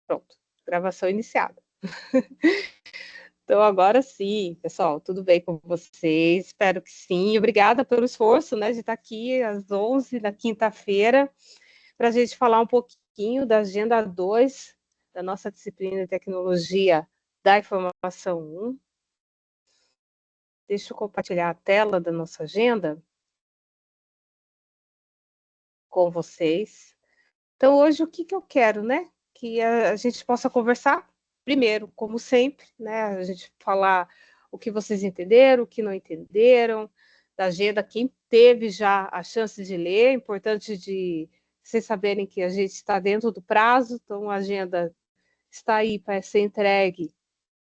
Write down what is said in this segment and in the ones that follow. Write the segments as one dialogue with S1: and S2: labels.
S1: Pronto, gravação iniciada. Então, agora sim, pessoal, tudo bem com vocês? Espero que sim. Obrigada pelo esforço, né, de estar aqui às 11 da quinta-feira, para a gente falar um pouquinho da Agenda 2, da nossa disciplina de Tecnologia da Informação 1. Deixa eu compartilhar a tela da nossa agenda com vocês. Então, hoje, o que eu quero, né? Que a gente possa conversar, primeiro, como sempre, né? A gente falar o que vocês entenderam, o que não entenderam, da agenda, quem teve já a chance de ler, é importante de vocês saberem que a gente está dentro do prazo, então a agenda está aí para ser entregue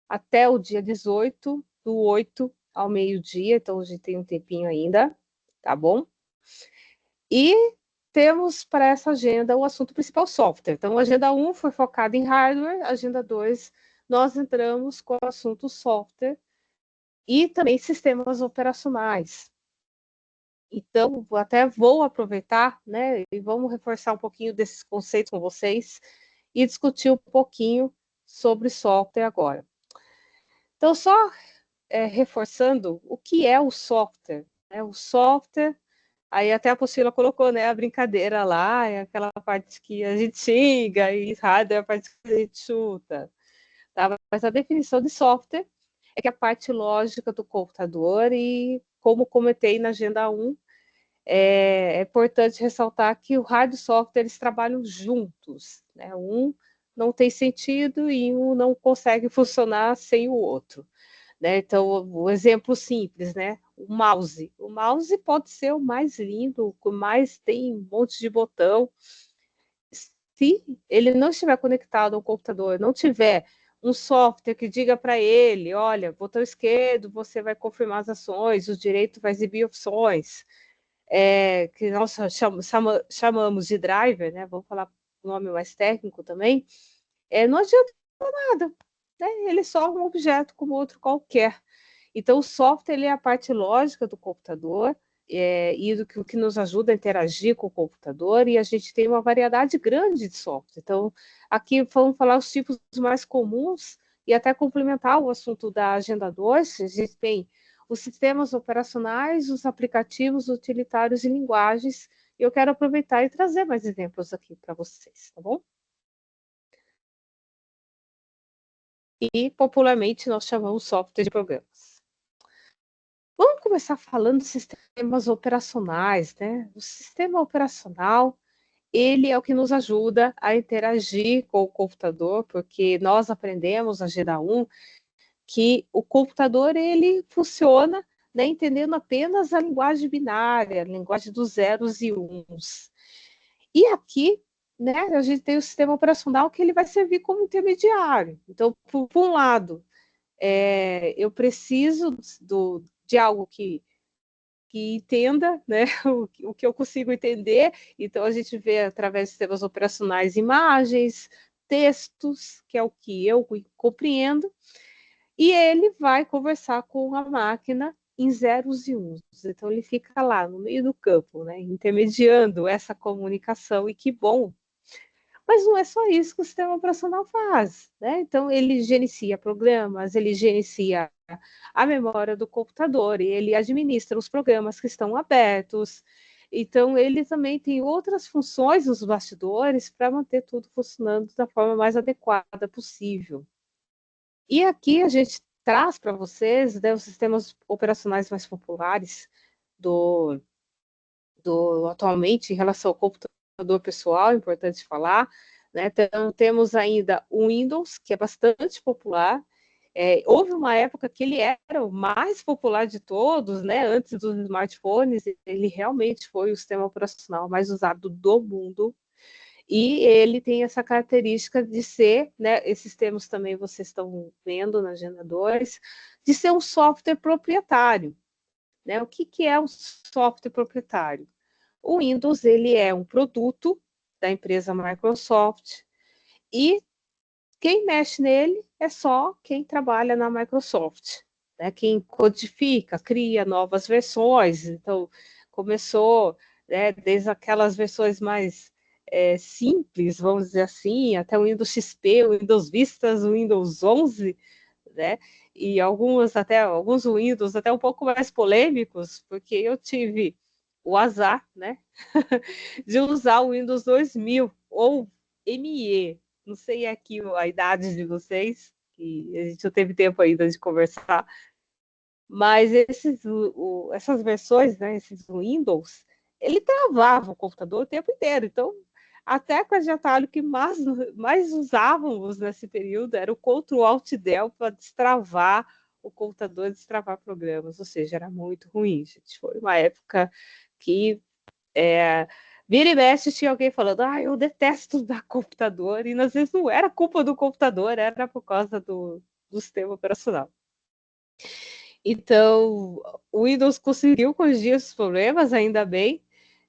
S1: até o dia 18, do 8 ao meio-dia, então a gente tem um tempinho ainda, tá bom? E temos para essa agenda o assunto principal, software. Então, a agenda 1 foi focada em hardware, a agenda 2, nós entramos com o assunto software e também sistemas operacionais. Então, até vou aproveitar, né, e vamos reforçar um pouquinho desses conceitos com vocês e discutir um pouquinho sobre software agora. Então, só reforçando o que é o software. Né? O software, aí até a Priscila colocou, né, a brincadeira lá, é aquela parte que a gente xinga, e hardware é a parte que a gente chuta. Tá? Mas a definição de software é que a parte lógica do computador, e como comentei na Agenda 1, é importante ressaltar que o hardware e o software eles trabalham juntos. Né? Um não tem sentido e um não consegue funcionar sem o outro. Né? Então, o exemplo simples, né? O mouse. O mouse pode ser o mais lindo, o mais tem um monte de botão. Se ele não estiver conectado ao computador, não tiver um software que diga para ele, olha, botão esquerdo, você vai confirmar as ações, o direito vai exibir opções, que nós chamamos de driver, né? Vamos falar o nome mais técnico também, não adianta nada, né? Ele é só um objeto como outro qualquer. Então, o software ele é a parte lógica do computador e do que nos ajuda a interagir com o computador, e a gente tem uma variedade grande de software. Então, aqui vamos falar os tipos mais comuns e até complementar o assunto da Agenda 2, a gente tem os sistemas operacionais, os aplicativos utilitários e linguagens, e eu quero aproveitar e trazer mais exemplos aqui para vocês, tá bom? E, popularmente, nós chamamos software de programas. Vamos começar falando de sistemas operacionais, né? O sistema operacional, ele é o que nos ajuda a interagir com o computador, porque nós aprendemos na Agenda 1 que o computador, ele funciona, né, entendendo apenas a linguagem binária, a linguagem dos zeros e uns. E aqui, né, a gente tem o sistema operacional que ele vai servir como intermediário. Então, por um lado, eu preciso de algo que entenda, né, o que eu consigo entender. Então, a gente vê, através de sistemas operacionais, imagens, textos, que é o que eu compreendo, e ele vai conversar com a máquina em zeros e uns. Então, ele fica lá, no meio do campo, né, intermediando essa comunicação, e que bom. Mas não é só isso que o sistema operacional faz, né? Então, ele gerencia programas, ele gerencia a memória do computador, e ele administra os programas que estão abertos. Então, ele também tem outras funções nos bastidores para manter tudo funcionando da forma mais adequada possível. E aqui a gente traz para vocês, né, os sistemas operacionais mais populares do atualmente em relação ao computador pessoal, é importante falar, né? Então, temos ainda o Windows, que é bastante popular. Houve uma época que ele era o mais popular de todos, né? Antes dos smartphones, ele realmente foi o sistema operacional mais usado do mundo. E ele tem essa característica de ser, né? Esses termos também vocês estão vendo na Agenda 2, de ser um software proprietário. Né? O que é um software proprietário? O Windows ele é um produto da empresa Microsoft, e quem mexe nele é só quem trabalha na Microsoft, né? Quem codifica, cria novas versões. Então, começou, né, desde aquelas versões mais simples, vamos dizer assim, até o Windows XP, o Windows Vista, o Windows 11, né? E alguns Windows até um pouco mais polêmicos, porque eu tive o azar, né, de usar o Windows 2000 ou ME. Não sei aqui a idade de vocês, que a gente não teve tempo ainda de conversar, mas essas versões, né, esses Windows, ele travava o computador o tempo inteiro. Então, a tecla de atalho que mais usávamos nesse período era o Ctrl Alt Del para destravar o computador, destravar programas. Ou seja, era muito ruim, gente. Foi uma época que vira e mexe tinha alguém falando, eu detesto usar computador, e às vezes não era culpa do computador, era por causa do sistema operacional. Então, o Windows conseguiu corrigir esses problemas, ainda bem,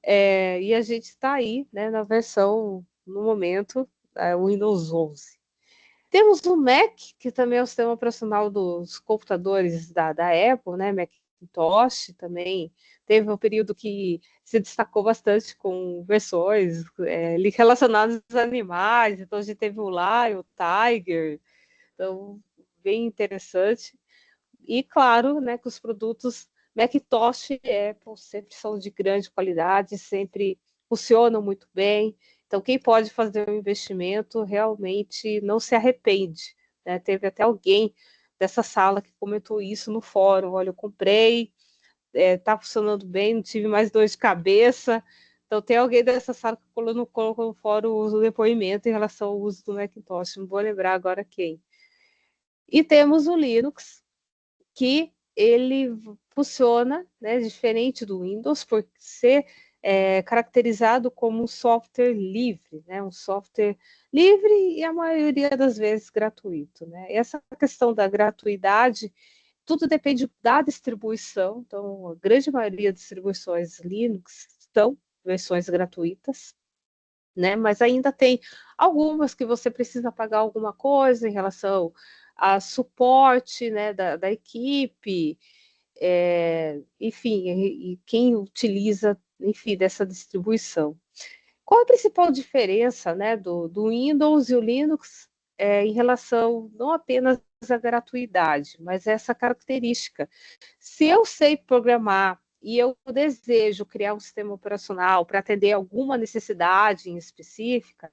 S1: e a gente está aí, né, na versão, no momento, Windows 11. Temos o Mac, que também é o sistema operacional dos computadores da Apple, né, Macintosh também. Teve um período que se destacou bastante com versões relacionadas aos animais, então a gente teve o Lion, o Tiger, então bem interessante. E claro, né, que os produtos Macintosh e Apple sempre são de grande qualidade, sempre funcionam muito bem. Então, quem pode fazer um investimento realmente não se arrepende, né? Teve até alguém dessa sala que comentou isso no fórum. Olha, eu comprei, está funcionando bem, não tive mais dor de cabeça. Então, tem alguém dessa sala que colocou no fórum o depoimento em relação ao uso do Macintosh. Não vou lembrar agora quem. E temos o Linux, que ele funciona, né, diferente do Windows, por ser caracterizado como um software livre, né, um software livre e a maioria das vezes gratuito, né? Essa questão da gratuidade, tudo depende da distribuição, então a grande maioria das distribuições Linux estão versões gratuitas, né? Mas ainda tem algumas que você precisa pagar alguma coisa em relação a suporte, né, da equipe, enfim, e quem utiliza, enfim, dessa distribuição. Qual a principal diferença, né, do Windows e o Linux em relação não apenas à gratuidade, mas essa característica? Se eu sei programar e eu desejo criar um sistema operacional para atender alguma necessidade em específica,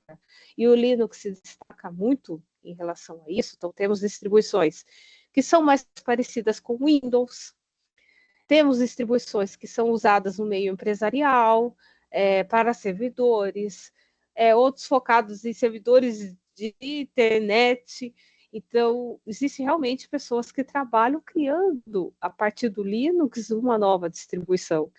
S1: e o Linux se destaca muito em relação a isso, então temos distribuições que são mais parecidas com Windows, temos distribuições que são usadas no meio empresarial, para servidores, outros focados em servidores de internet. Então, existem realmente pessoas que trabalham criando, a partir do Linux, uma nova distribuição.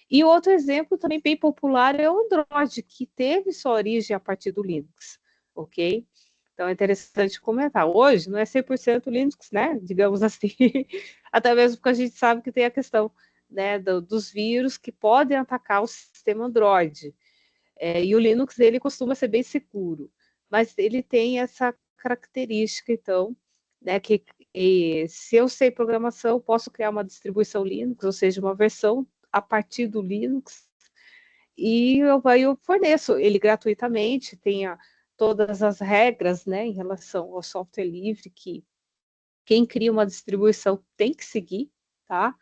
S1: E outro exemplo também bem popular é o Android, que teve sua origem a partir do Linux, ok? Então é interessante comentar. Hoje não é 100% Linux, né? Digamos assim, até mesmo porque a gente sabe que tem a questão, né, dos vírus que podem atacar o sistema Android. E o Linux ele costuma ser bem seguro, mas ele tem essa característica, então, né, que se eu sei programação, eu posso criar uma distribuição Linux, ou seja, uma versão a partir do Linux, e eu forneço ele gratuitamente, tem todas as regras, né, em relação ao software livre, que quem cria uma distribuição tem que seguir, tá?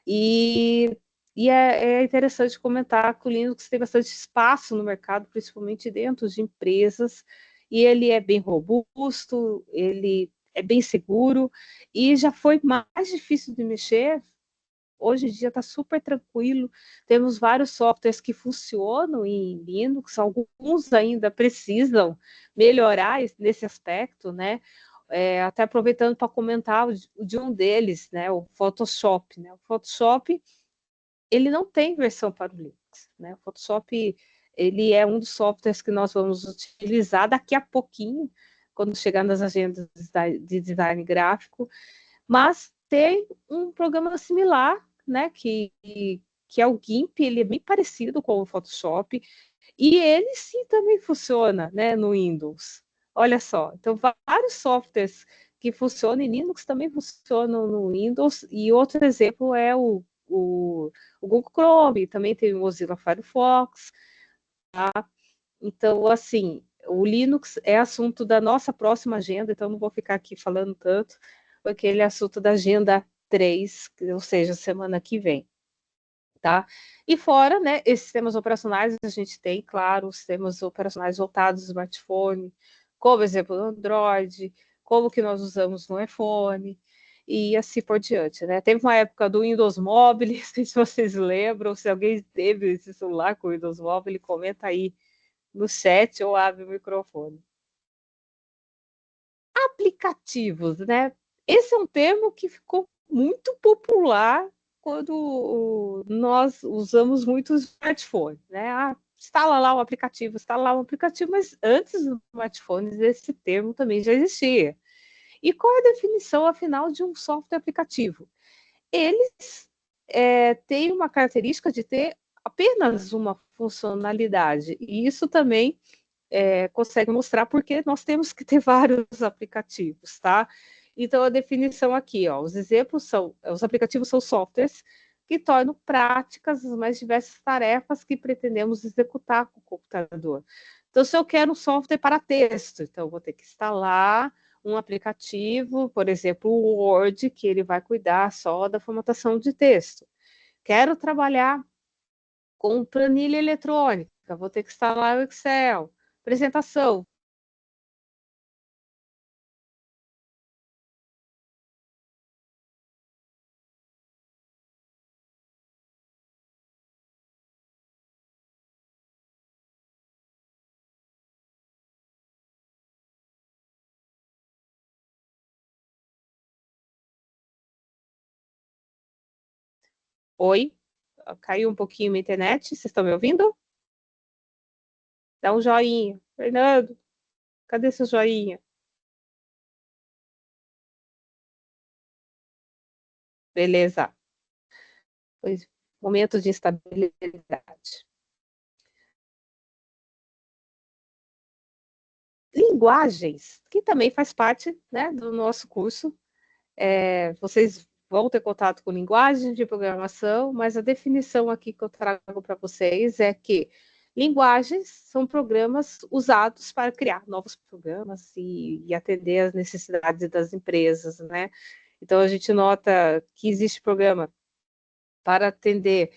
S1: E, é interessante comentar que o Linux tem bastante espaço no mercado, principalmente dentro de empresas, e ele é bem robusto, ele é bem seguro, e já foi mais difícil de mexer. Hoje em dia está super tranquilo, temos vários softwares que funcionam em Linux, alguns ainda precisam melhorar nesse aspecto, né? Até aproveitando para comentar de um deles, né? O Photoshop, né? O Photoshop, ele não tem versão para o Linux, né? O Photoshop, ele é um dos softwares que nós vamos utilizar daqui a pouquinho, quando chegar nas agendas de design gráfico, mas tem um programa similar, né, que é o GIMP, ele é bem parecido com o Photoshop, e ele sim também funciona, né, no Windows. Olha só, então vários softwares que funcionam em Linux também funcionam no Windows, e outro exemplo é o Google Chrome, também tem o Mozilla Firefox, tá? Então, assim, o Linux é assunto da nossa próxima agenda, então não vou ficar aqui falando tanto, porque ele é assunto da agenda 3, ou seja, semana que vem, tá? E fora, né, esses sistemas operacionais, a gente tem, claro, os sistemas operacionais voltados ao smartphone, como exemplo do Android, como que nós usamos no iPhone, e assim por diante, né? Teve uma época do Windows Mobile, não sei se vocês lembram, se alguém teve esse celular com o Windows Mobile, comenta aí no chat ou abre o microfone. Aplicativos, né? Esse é um termo que ficou muito popular quando nós usamos muito o smartphone, né? Ah, instala lá o aplicativo, instala lá o aplicativo, mas antes dos smartphones esse termo também já existia. E qual é a definição, afinal, de um software aplicativo? Eles têm uma característica de ter apenas uma funcionalidade, e isso também consegue mostrar porque nós temos que ter vários aplicativos, tá? Então, a definição aqui, ó, os exemplos são, os aplicativos são softwares que tornam práticas as mais diversas tarefas que pretendemos executar com o computador. Então, se eu quero um software para texto, então eu vou ter que instalar um aplicativo, por exemplo, o Word, que ele vai cuidar só da formatação de texto. Quero trabalhar com planilha eletrônica, vou ter que instalar o Excel. Apresentação. Oi, caiu um pouquinho a internet, vocês estão me ouvindo? Dá um joinha. Fernando, cadê seu joinha? Beleza. Pois, momento de instabilidade. Linguagens, que também faz parte, né, do nosso curso. Vocês vão ter contato com linguagem de programação, mas a definição aqui que eu trago para vocês é que linguagens são programas usados para criar novos programas e atender às necessidades das empresas, né? Então, a gente nota que existe programa para atender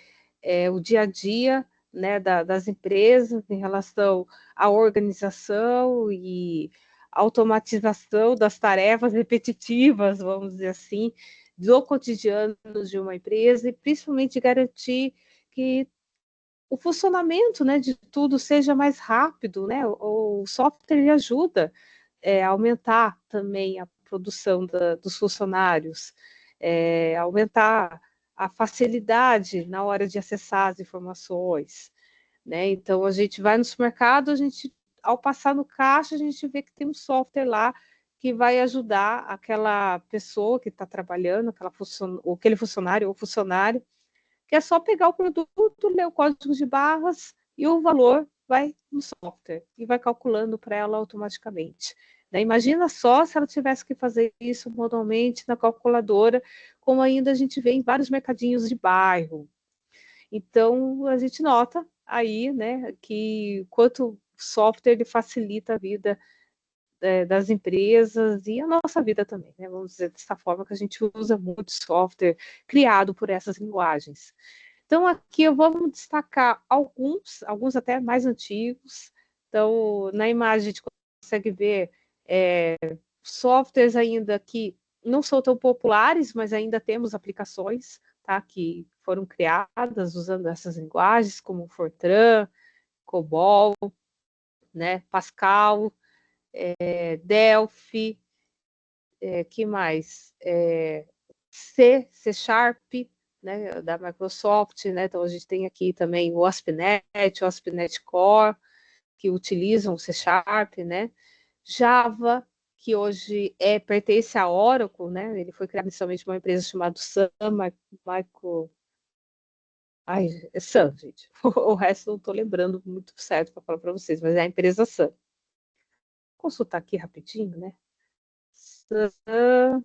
S1: o dia a dia, né, das empresas em relação à organização e automatização das tarefas repetitivas, vamos dizer assim, do cotidiano de uma empresa e principalmente garantir que o funcionamento, né, de tudo seja mais rápido, né? O software ajuda a aumentar também a produção dos funcionários, aumentar a facilidade na hora de acessar as informações, né? Então a gente vai no supermercado, a gente ao passar no caixa a gente vê que tem um software lá que vai ajudar aquela pessoa que está trabalhando, aquele funcionário ou funcionário que é só pegar o produto, ler o código de barras e o valor vai no software e vai calculando para ela automaticamente. Né? Imagina só se ela tivesse que fazer isso manualmente na calculadora, como ainda a gente vê em vários mercadinhos de bairro. Então, a gente nota aí, né, que quanto software ele facilita a vida das empresas e a nossa vida também, né? Vamos dizer dessa forma que a gente usa muito software criado por essas linguagens. Então, aqui eu vou destacar alguns até mais antigos. Então, na imagem a gente consegue ver softwares ainda que não são tão populares, mas ainda temos aplicações, tá, que foram criadas usando essas linguagens, como Fortran, COBOL, né, Pascal, Delphi, que mais? C Sharp, né, da Microsoft, né? Então a gente tem aqui também o ASP.NET, o ASP.NET Core, que utilizam o C Sharp, né? Java, que hoje pertence à Oracle, né? Ele foi criado inicialmente por uma empresa chamada Sun Micro. Ai, é Sun, gente. O resto não estou lembrando muito certo para falar para vocês, mas é a empresa Sun. Vou consultar aqui rapidinho, né? Sun,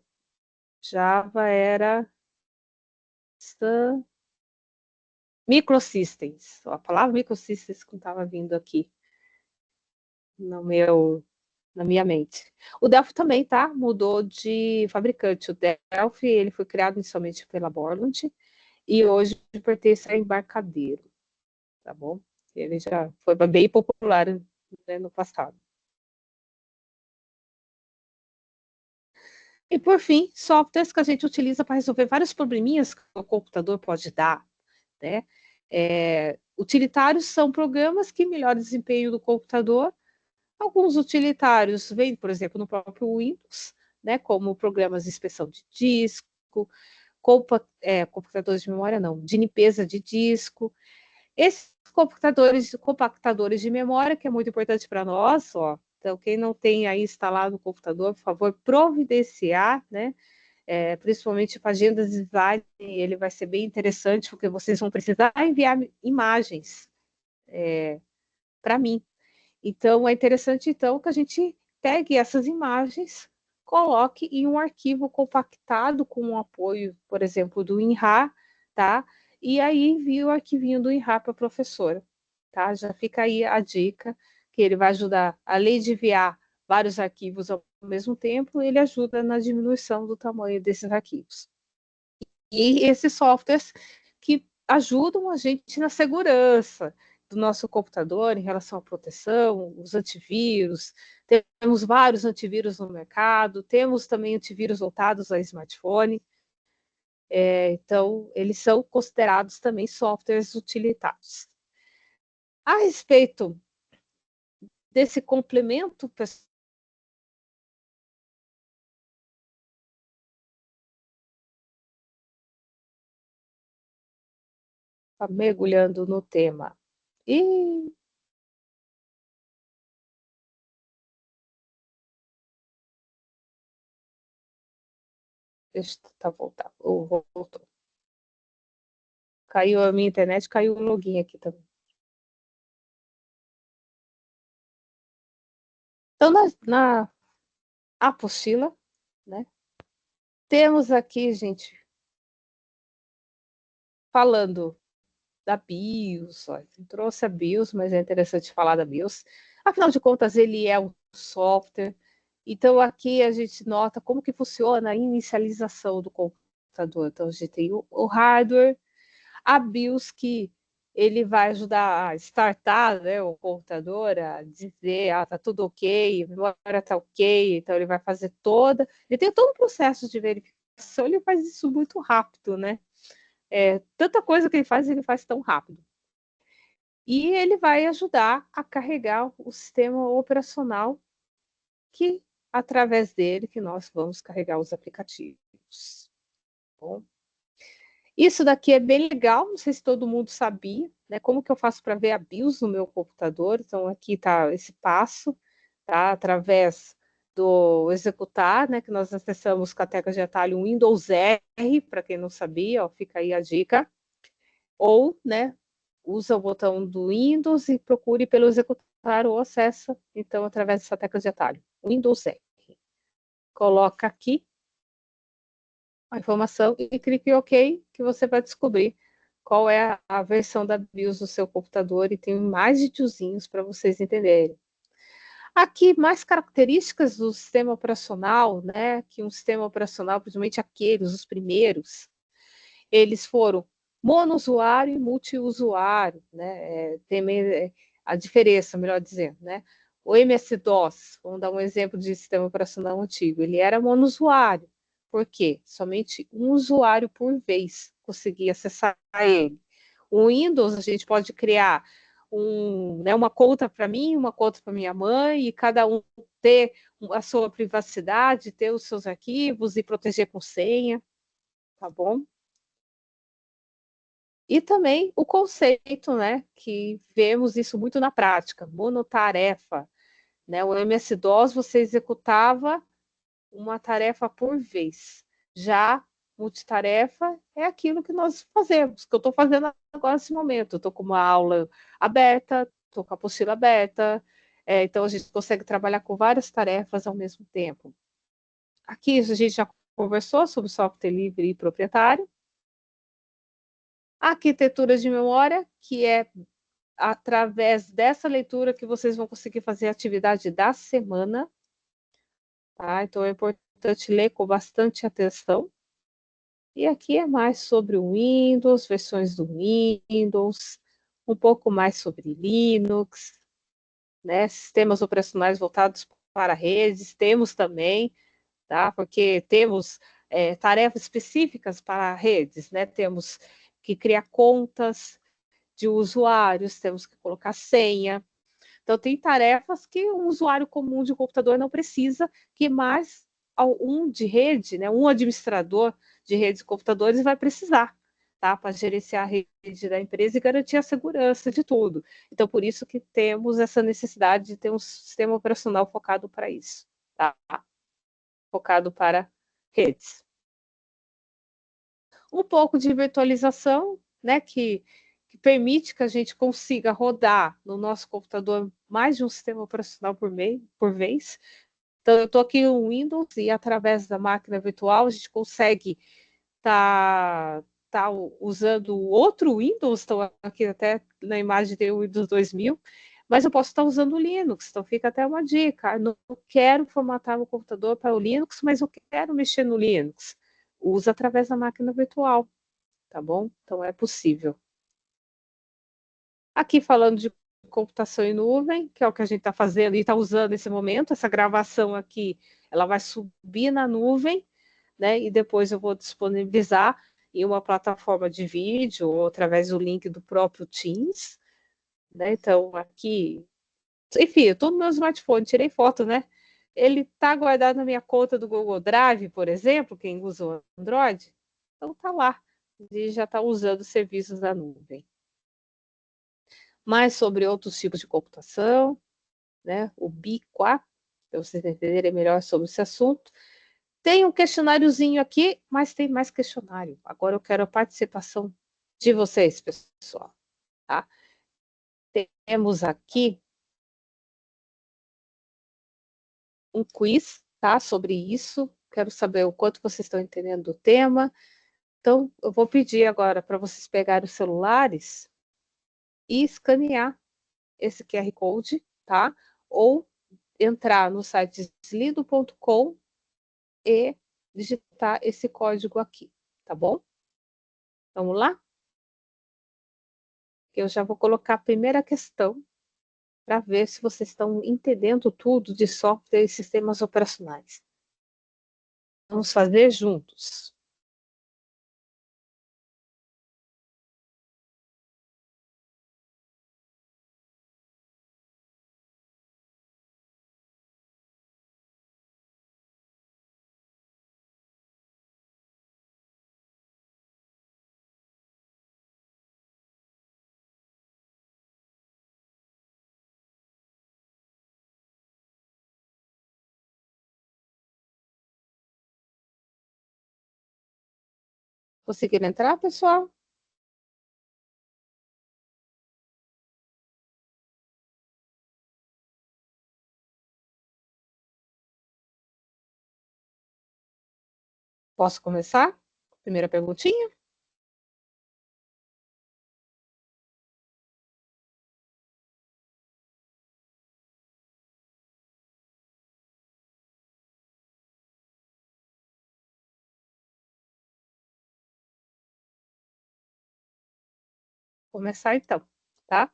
S1: Java era Sun Microsystems. A palavra microsystems que estava vindo aqui. no meu, na minha mente. O Delphi também, tá? Mudou de fabricante. O Delphi, ele foi criado inicialmente pela Borland e hoje pertence a Embarcadero, tá bom? Ele já foi bem popular, né, no passado. E por fim, softwares que a gente utiliza para resolver vários probleminhas que o computador pode dar, né? Utilitários são programas que melhoram o desempenho do computador. Alguns utilitários vêm, por exemplo, no próprio Windows, né, como programas de inspeção de disco, computadores de memória não, de limpeza de disco. Esses compactadores de memória, que é muito importante para nós, ó. Então, quem não tem aí instalado o computador, por favor, providenciar, né? Principalmente para agendas de design, ele vai ser bem interessante, porque vocês vão precisar enviar imagens para mim. Então, é interessante, então, que a gente pegue essas imagens, coloque em um arquivo compactado com o apoio, por exemplo, do INRA, tá? E aí envie o arquivinho do INRA para a professora, tá? Já fica aí a dica, que ele vai ajudar, além de enviar vários arquivos ao mesmo tempo, ele ajuda na diminuição do tamanho desses arquivos. E esses softwares que ajudam a gente na segurança do nosso computador em relação à proteção, os antivírus. Temos vários antivírus no mercado, temos também antivírus voltados a smartphone. Então, eles são considerados também softwares utilitários. A respeito desse complemento, pessoal, mergulhando no tema. E deixa eu voltar. Voltou. Caiu a minha internet, caiu o login aqui também. Então, na apostila, né? Temos aqui, gente, falando da BIOS, ó, trouxe a BIOS, mas é interessante falar da BIOS. Afinal de contas, ele é um software. Então, aqui a gente nota como que funciona a inicialização do computador. Então, a gente tem o hardware, a BIOS que ele vai ajudar a startar, né, o computador, a dizer, tá tudo ok, a memória tá ok, então ele vai fazer ele tem todo um processo de verificação, ele faz isso muito rápido, né? Tanta coisa que ele faz tão rápido. E ele vai ajudar a carregar o sistema operacional que, através dele, que nós vamos carregar os aplicativos. Bom, isso daqui é bem legal, não sei se todo mundo sabia, né? Como que eu faço para ver a BIOS no meu computador? Então, aqui está esse passo, tá? Através do executar, né? Que nós acessamos com a tecla de atalho Windows R, para quem não sabia, ó, fica aí a dica. Ou, né? Usa o botão do Windows e procure pelo executar ou acessa, então, através dessa tecla de atalho. Windows R. Coloca aqui a informação e clique em OK, que você vai descobrir qual é a versão da BIOS do seu computador e tem mais de tiozinhos para vocês entenderem. Aqui, mais características do sistema operacional, né? Que um sistema operacional, principalmente aqueles, os primeiros, eles foram monousuário e multiusuário, né? Tem a diferença, melhor dizendo, né? O MS-DOS, vamos dar um exemplo de sistema operacional antigo, ele era monousuário. Por quê? Somente um usuário por vez conseguia acessar ele. O Windows, a gente pode criar uma conta para mim, uma conta para minha mãe, e cada um ter a sua privacidade, ter os seus arquivos e proteger com senha, tá bom? E também o conceito, né, que vemos isso muito na prática, monotarefa, né? O MS-DOS você executava uma tarefa por vez. Já multitarefa é aquilo que nós fazemos, que eu estou fazendo agora nesse momento. Estou com uma aula aberta, estou com a apostila aberta, então a gente consegue trabalhar com várias tarefas ao mesmo tempo. Aqui a gente já conversou sobre software livre e proprietário. A arquitetura de memória, que é através dessa leitura que vocês vão conseguir fazer a atividade da semana, tá? Então é importante ler com bastante atenção. E aqui é mais sobre o Windows, versões do Windows, um pouco mais sobre Linux, né? Sistemas operacionais voltados para redes, temos também, tá? Porque temos tarefas específicas para redes, né? Temos que criar contas de usuários, temos que colocar senha. Então, tem tarefas que um usuário comum de computador não precisa, que mais um de rede, né, um administrador de redes de computadores vai precisar, tá, para gerenciar a rede da empresa e garantir a segurança de tudo. Então, por isso que temos essa necessidade de ter um sistema operacional focado para isso, tá? Focado para redes. Um pouco de virtualização, né, que permite que a gente consiga rodar no nosso computador mais de um sistema operacional por vez. Então, eu estou aqui no Windows e através da máquina virtual a gente consegue tá usando outro Windows, estou aqui até na imagem tem o Windows 2000, mas eu posso estar usando o Linux, então fica até uma dica. Eu não quero formatar meu computador para o Linux, mas eu quero mexer no Linux. Usa através da máquina virtual, tá bom? Então é possível. Aqui falando de computação em nuvem, que é o que a gente está fazendo e está usando nesse momento, essa gravação aqui, ela vai subir na nuvem, né? E depois eu vou disponibilizar em uma plataforma de vídeo ou através do link do próprio Teams, né? Então aqui, enfim, eu estou no meu smartphone, tirei foto, né? Ele está guardado na minha conta do Google Drive, por exemplo, quem usa o Android, então tá lá, e já está usando os serviços da nuvem. Mais sobre outros tipos de computação, né? O BI4, para vocês entenderem melhor sobre esse assunto. Tem um questionáriozinho aqui, mas tem mais questionário. Agora eu quero a participação de vocês, pessoal. Tá? Temos aqui um quiz, tá? Sobre isso. Quero saber o quanto vocês estão entendendo do tema. Então, eu vou pedir agora para vocês pegarem os celulares e escanear esse QR Code, tá? Ou entrar no site slido.com e digitar esse código aqui, tá bom? Vamos lá? Eu já vou colocar a primeira questão para ver se vocês estão entendendo tudo de software e sistemas operacionais. Vamos fazer juntos. Conseguiram entrar, pessoal? Posso começar? Primeira perguntinha? Vou começar então, tá?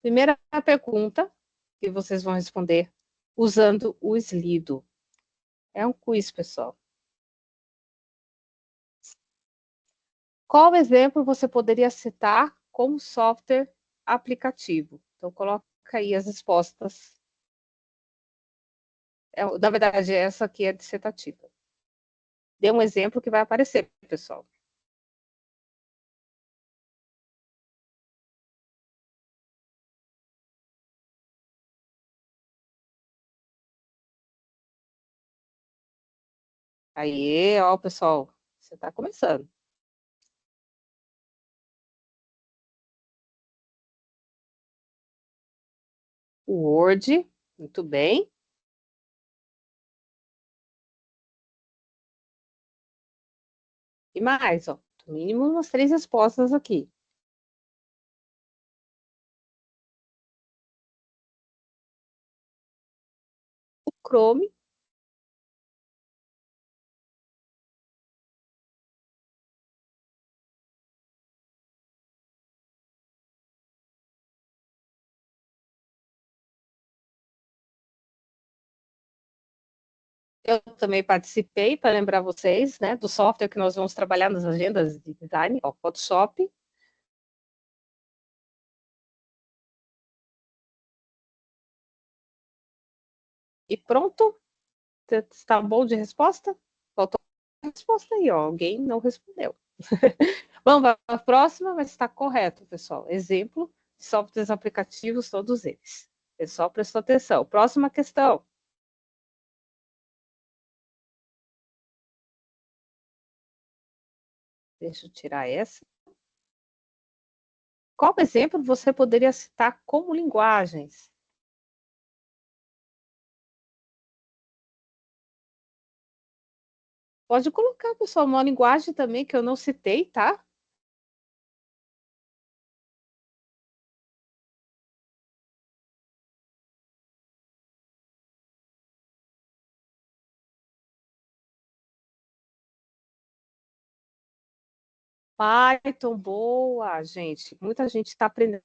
S1: Primeira pergunta que vocês vão responder usando o Slido. É um quiz, pessoal. Qual exemplo você poderia citar como software aplicativo? Então, coloca aí as respostas. Na verdade, essa aqui é dissertativa. Dê um exemplo que vai aparecer, pessoal. Aí, ó, pessoal, você está começando. O Word, muito bem. E mais, ó, no mínimo umas 3 respostas aqui. Chrome. Eu também participei, para lembrar vocês, né, do software que nós vamos trabalhar nas agendas de design, ó, Photoshop. E pronto. Está bom de resposta? Faltou a resposta aí, ó. Alguém não respondeu. Vamos para a próxima, mas está correto, pessoal. Exemplo de softwares aplicativos, todos eles. O pessoal prestou atenção. Próxima questão. Deixa eu tirar essa. Qual exemplo você poderia citar como linguagens? Pode colocar, pessoal, uma linguagem também que eu não citei, tá? Python, boa, gente. Muita gente está aprendendo.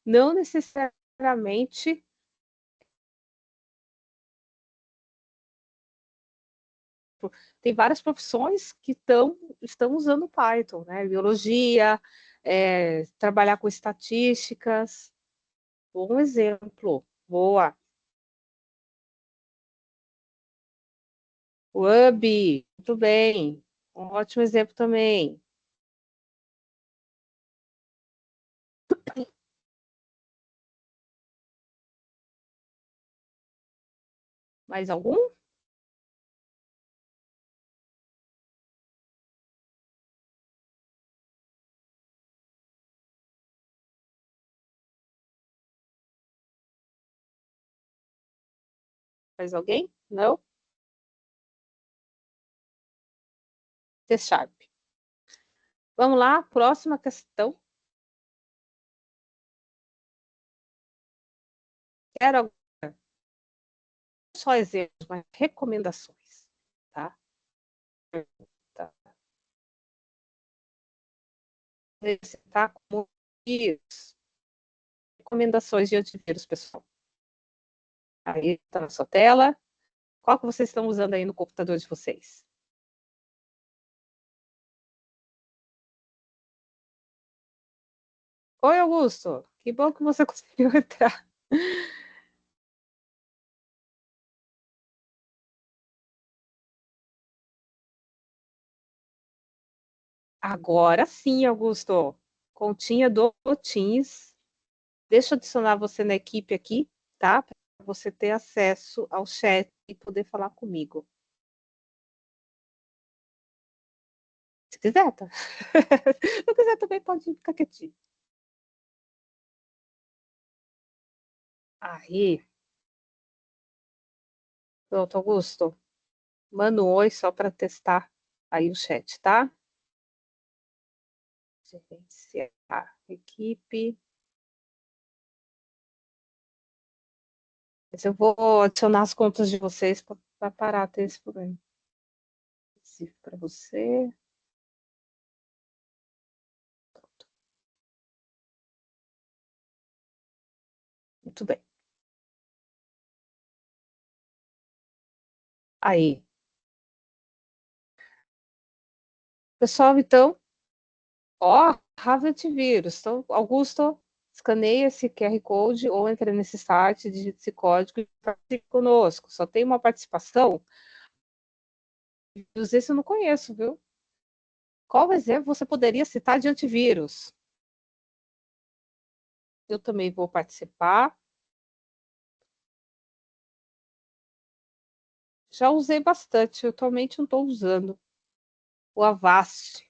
S1: Não necessariamente tem várias profissões que estão usando Python, né? Biologia, trabalhar com estatísticas. Bom exemplo. Boa. Web, muito bem. Um ótimo exemplo também. Mais algum? Mais alguém? Não? C Sharp. Vamos lá, próxima questão. Quero só exemplos, mas recomendações, tá? Tá. Você tá como isso. Recomendações de antivírus, pessoal. Aí está na sua tela. Qual que vocês estão usando aí no computador de vocês? Oi, Augusto. Que bom que você conseguiu entrar. Agora sim, Augusto. Continha do Teams. Deixa eu adicionar você na equipe aqui, tá? Para você ter acesso ao chat e poder falar comigo. Se quiser, tá? Se não quiser também pode ficar quietinho. Aí, pronto, Augusto. Manda um oi só para testar aí o chat, tá? Gerenciar equipe. Mas eu vou adicionar as contas de vocês para parar ter esse problema. Para você. Muito bem. Aí. Pessoal, então, ó, Harvard Vírus. Então, Augusto, escaneia esse QR Code ou entra nesse site, digita esse código e participe conosco. Só tem uma participação. Esse eu não conheço, viu? Qual exemplo você poderia citar de antivírus? Eu também vou participar. Já usei bastante, atualmente não estou usando. O Avast.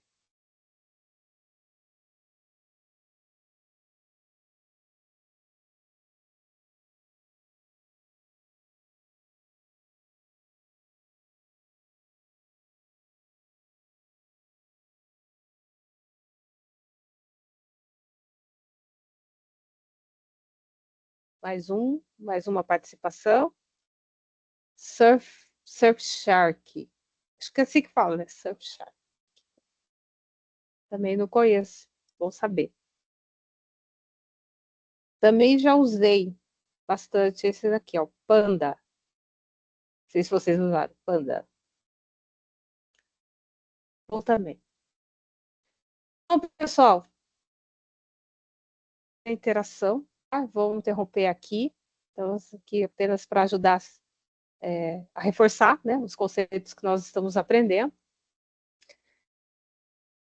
S1: Mais uma participação. Surfshark. Acho que é assim que fala, né? Surfshark. Também não conheço. Bom saber. Também já usei bastante esse daqui, ó, Panda. Não sei se vocês usaram Panda. Bom também. Então, pessoal, a interação, tá? Vou interromper aqui. Então, isso aqui é apenas para ajudar a reforçar, né, os conceitos que nós estamos aprendendo.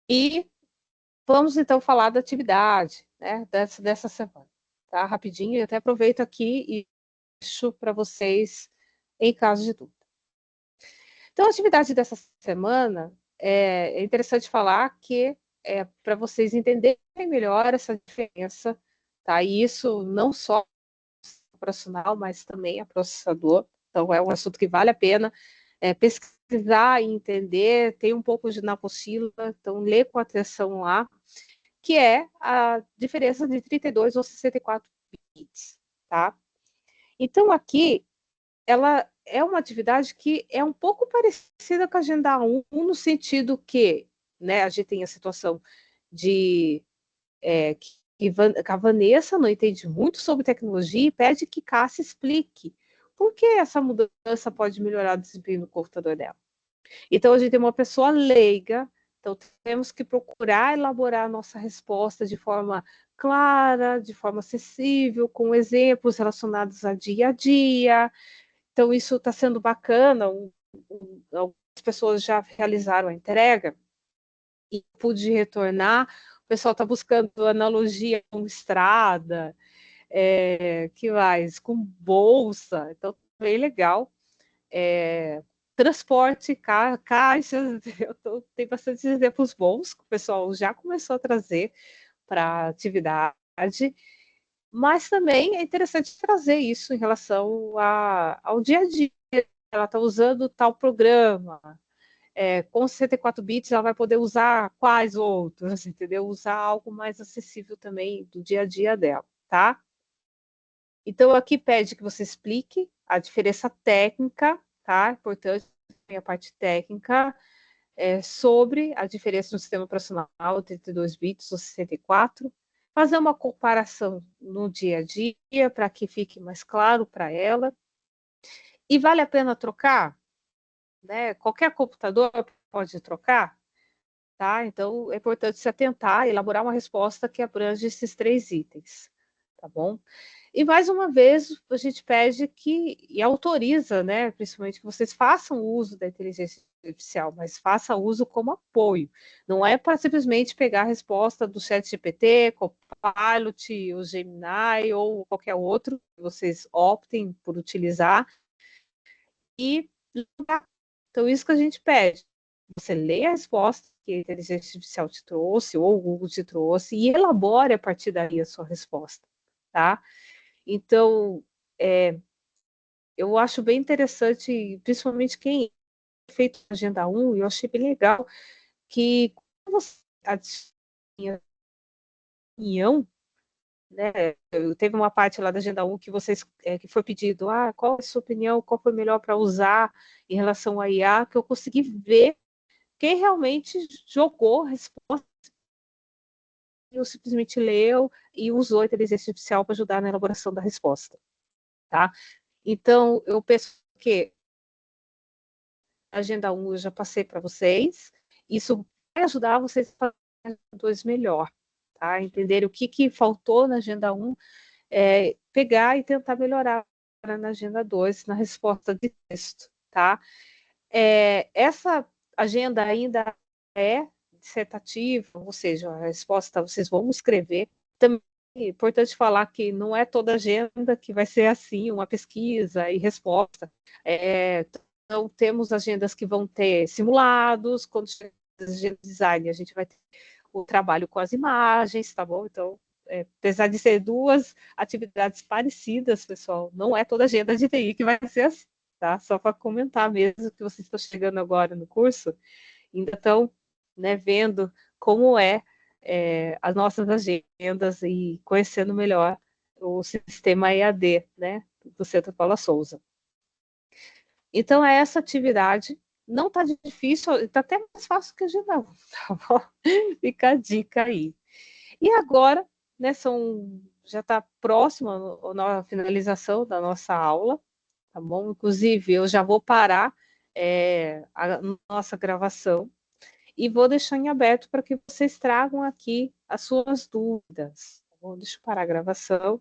S1: E vamos, então, falar da atividade, né, dessa semana. Tá? Rapidinho, e até aproveito aqui e deixo para vocês em caso de dúvida. Então, a atividade dessa semana é interessante falar que é para vocês entenderem melhor essa diferença, tá? E isso não só profissional, mas também é processador. Então, é um assunto que vale a pena pesquisar e entender, tem um pouco de na apostila, então lê com atenção lá, que é a diferença de 32 ou 64 bits, tá? Então, aqui, ela é uma atividade que é um pouco parecida com a Agenda 1, no sentido que, né, a gente tem a situação de que a Vanessa não entende muito sobre tecnologia e pede que Cássia explique por que essa mudança pode melhorar o desempenho do computador dela. Então, a gente tem uma pessoa leiga, então temos que procurar elaborar a nossa resposta de forma clara, de forma acessível, com exemplos relacionados a dia. Então, isso está sendo bacana. Algumas pessoas já realizaram a entrega e pude retornar. O pessoal está buscando analogia com estrada, que mais? Com bolsa. Então, bem legal. Transporte, caixas, tem bastante exemplos bons que o pessoal já começou a trazer para a atividade, mas também é interessante trazer isso em relação ao dia a dia. Ela está usando tal programa, com 64 bits ela vai poder usar quais outros, entendeu? Usar algo mais acessível também do dia a dia dela, tá? Então, aqui pede que você explique a diferença técnica, tá? Importante a parte técnica, sobre a diferença no sistema operacional 32 bits ou 64, fazer uma comparação no dia a dia para que fique mais claro para ela. E vale a pena trocar? Né? Qualquer computador pode trocar? Tá? Então, é importante se atentar e elaborar uma resposta que abrange esses 3 itens, tá bom? E, mais uma vez, a gente pede e autoriza, né, principalmente que vocês façam uso da inteligência artificial, mas faça uso como apoio. Não é para simplesmente pegar a resposta do ChatGPT, Copilot, o Gemini ou qualquer outro que vocês optem por utilizar e então, isso que a gente pede. Você lê a resposta que a inteligência artificial te trouxe, ou o Google te trouxe, e elabore a partir daí a sua resposta, tá? Então, eu acho bem interessante, principalmente quem feito a Agenda 1, e eu achei bem legal, que quando você tinha opinião, né, teve uma parte lá da Agenda 1 que vocês que foi pedido, qual é a sua opinião, qual foi melhor para usar em relação à IA, que eu consegui ver quem realmente jogou a resposta ou simplesmente leu e usou a inteligência artificial para ajudar na elaboração da resposta, tá? Então, eu penso que a Agenda 1 eu já passei para vocês, isso vai ajudar vocês a fazer a Agenda 2 melhor, tá? Entender o que faltou na Agenda 1, pegar e tentar melhorar na Agenda 2, na resposta de texto, tá? Essa agenda ainda é dissertativa, ou seja, a resposta vocês vão escrever. Também é importante falar que não é toda agenda que vai ser assim, uma pesquisa e resposta. Então, temos agendas que vão ter simulados, quando chega a agenda de design, a gente vai ter o trabalho com as imagens, tá bom? Então, apesar de ser 2 atividades parecidas, pessoal, não é toda agenda de TI que vai ser assim, tá? Só para comentar mesmo que vocês estão chegando agora no curso, ainda estão, né, vendo como as nossas agendas e conhecendo melhor o sistema EAD, né, do Centro Paula Souza. Então, essa atividade não está difícil, está até mais fácil que a Genão, tá bom? Fica a dica aí. E agora, né, já está próximo a finalização da nossa aula, tá bom? Inclusive, eu já vou parar a nossa gravação e vou deixar em aberto para que vocês tragam aqui as suas dúvidas. Tá bom? Deixa eu parar a gravação